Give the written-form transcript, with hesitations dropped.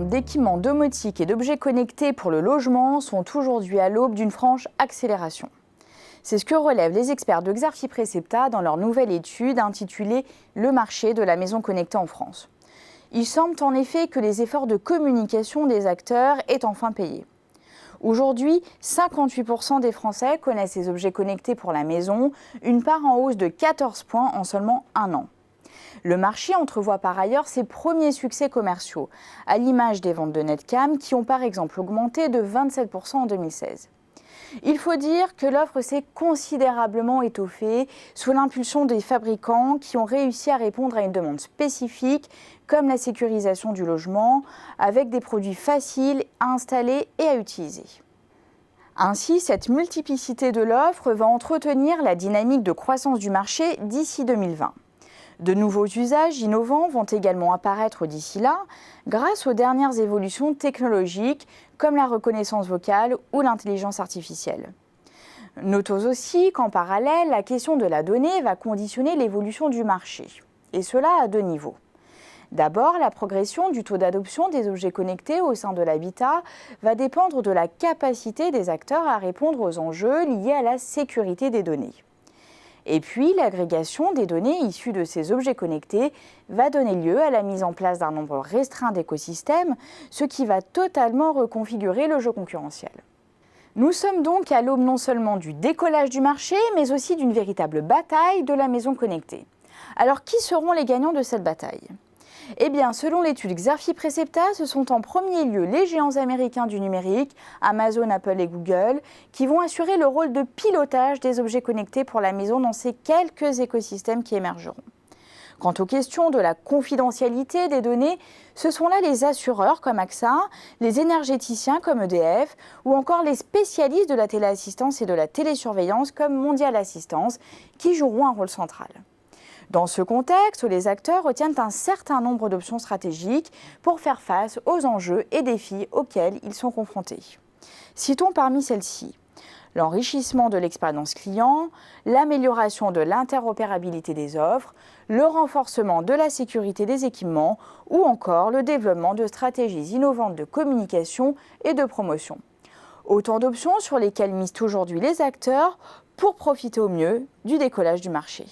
ventes d'équipements domotiques et d'objets connectés pour le logement sont aujourd'hui à l'aube d'une franche accélération. C'est ce que relèvent les experts de Xarfi Precepta dans leur nouvelle étude intitulée « Le marché de la maison connectée en France ». Il semble en effet que les efforts de communication des acteurs aient enfin payé. Aujourd'hui, 58% des Français connaissent ces objets connectés pour la maison, une part en hausse de 14 points en seulement un an. Le marché entrevoit par ailleurs ses premiers succès commerciaux, à l'image des ventes de Netcam qui ont par exemple augmenté de 27% en 2016. Il faut dire que l'offre s'est considérablement étoffée sous l'impulsion des fabricants qui ont réussi à répondre à une demande spécifique comme la sécurisation du logement avec des produits faciles à installer et à utiliser. Ainsi, cette multiplicité de l'offre va entretenir la dynamique de croissance du marché d'ici 2020. De nouveaux usages innovants vont également apparaître d'ici là grâce aux dernières évolutions technologiques comme la reconnaissance vocale ou l'intelligence artificielle. Notons aussi qu'en parallèle, la question de la donnée va conditionner l'évolution du marché, et cela à deux niveaux. D'abord, la progression du taux d'adoption des objets connectés au sein de l'habitat va dépendre de la capacité des acteurs à répondre aux enjeux liés à la sécurité des données. Et puis, l'agrégation des données issues de ces objets connectés va donner lieu à la mise en place d'un nombre restreint d'écosystèmes, ce qui va totalement reconfigurer le jeu concurrentiel. Nous sommes donc à l'aube non seulement du décollage du marché, mais aussi d'une véritable bataille de la maison connectée. Alors, qui seront les gagnants de cette bataille ? Eh bien, selon l'étude Xarfi Precepta, ce sont en premier lieu les géants américains du numérique, Amazon, Apple et Google, qui vont assurer le rôle de pilotage des objets connectés pour la maison dans ces quelques écosystèmes qui émergeront. Quant aux questions de la confidentialité des données, ce sont là les assureurs comme AXA, les énergéticiens comme EDF ou encore les spécialistes de la téléassistance et de la télésurveillance comme Mondial Assistance qui joueront un rôle central. Dans ce contexte, les acteurs retiennent un certain nombre d'options stratégiques pour faire face aux enjeux et défis auxquels ils sont confrontés. Citons parmi celles-ci l'enrichissement de l'expérience client, l'amélioration de l'interopérabilité des offres, le renforcement de la sécurité des équipements ou encore le développement de stratégies innovantes de communication et de promotion. Autant d'options sur lesquelles misent aujourd'hui les acteurs pour profiter au mieux du décollage du marché.